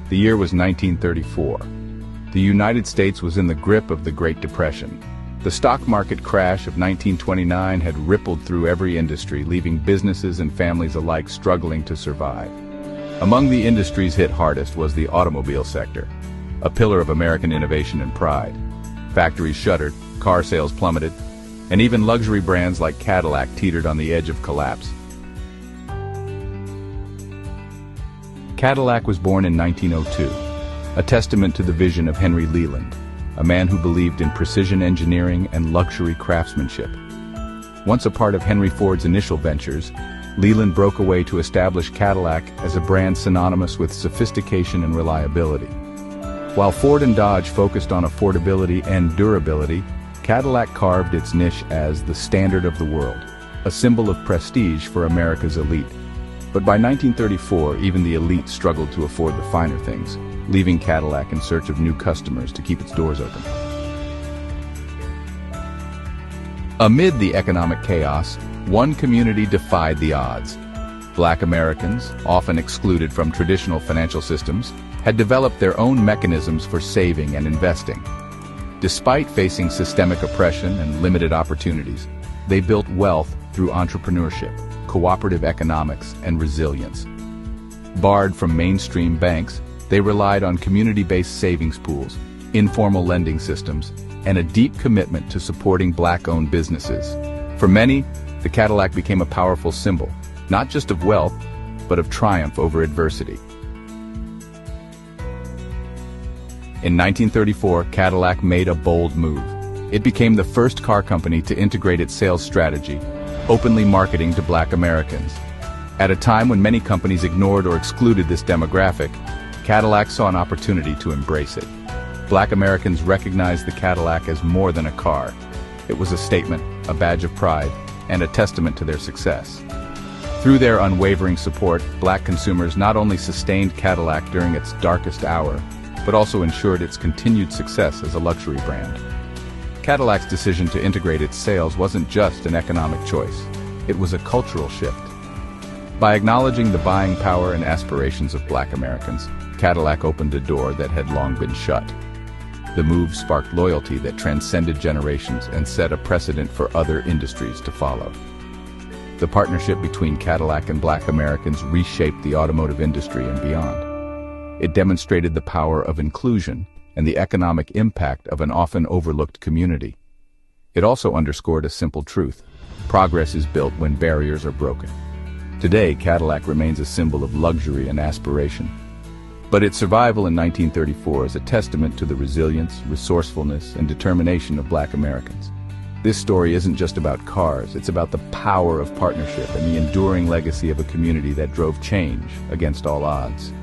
The year was 1934. The United States was in the grip of the Great Depression. The stock market crash of 1929 had rippled through every industry, leaving businesses and families alike struggling to survive. Among the industries hit hardest was the automobile sector, a pillar of American innovation and pride. Factories shuttered, car sales plummeted, and even luxury brands like Cadillac teetered on the edge of collapse. Cadillac was born in 1902, a testament to the vision of Henry Leland, a man who believed in precision engineering and luxury craftsmanship. Once a part of Henry Ford's initial ventures, Leland broke away to establish Cadillac as a brand synonymous with sophistication and reliability. While Ford and Dodge focused on affordability and durability, Cadillac carved its niche as the standard of the world, a symbol of prestige for America's elite. But by 1934, even the elite struggled to afford the finer things, leaving Cadillac in search of new customers to keep its doors open. Amid the economic chaos, one community defied the odds. Black Americans, often excluded from traditional financial systems, had developed their own mechanisms for saving and investing. Despite facing systemic oppression and limited opportunities, they built wealth through entrepreneurship, cooperative economics, and resilience. Barred from mainstream banks, they relied on community-based savings pools, informal lending systems, and a deep commitment to supporting Black-owned businesses. For many, the Cadillac became a powerful symbol, not just of wealth, but of triumph over adversity. In 1934, Cadillac made a bold move. It became the first car company to integrate its sales strategy, openly marketing to Black Americans. At a time when many companies ignored or excluded this demographic, Cadillac saw an opportunity to embrace it. Black Americans recognized the Cadillac as more than a car. It was a statement, a badge of pride, and a testament to their success. Through their unwavering support, Black consumers not only sustained Cadillac during its darkest hour, but also ensured its continued success as a luxury brand. Cadillac's decision to integrate its sales wasn't just an economic choice. It was a cultural shift. By acknowledging the buying power and aspirations of Black Americans, Cadillac opened a door that had long been shut. The move sparked loyalty that transcended generations and set a precedent for other industries to follow. The partnership between Cadillac and Black Americans reshaped the automotive industry and beyond. It demonstrated the power of inclusion and the economic impact of an often overlooked community. It also underscored a simple truth: progress is built when barriers are broken. Today, Cadillac remains a symbol of luxury and aspiration. But its survival in 1934 is a testament to the resilience, resourcefulness, and determination of Black Americans. This story isn't just about cars, it's about the power of partnership and the enduring legacy of a community that drove change against all odds.